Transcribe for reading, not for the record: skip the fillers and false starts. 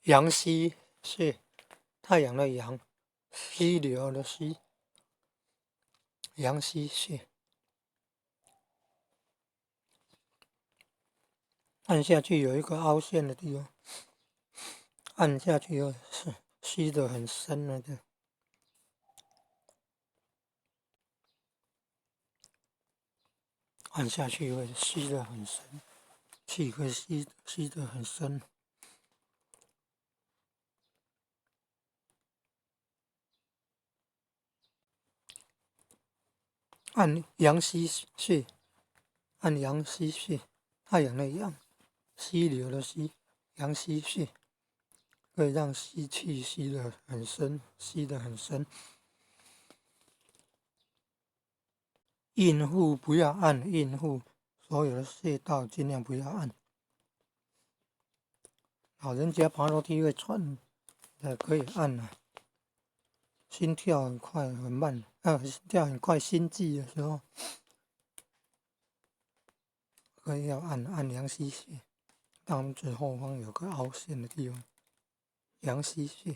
阳溪穴，太阳的阳，溪流的溪，阳溪穴。按下去有一个凹陷的地方，按下去又是吸得很深了的。按下去会吸得很深，气会吸得很深。按阳溪穴，按阳溪穴，太阳的阳，溪流的溪，阳溪穴，可以让吸气吸得很深，吸得很深。孕妇不要按，孕妇所有的穴道尽量不要按。老人家爬楼梯会喘，可以按啊。心跳很快很慢，心跳很快心悸的时候，可以要按阳溪穴，大拇指后方有个凹陷的地方，阳溪穴。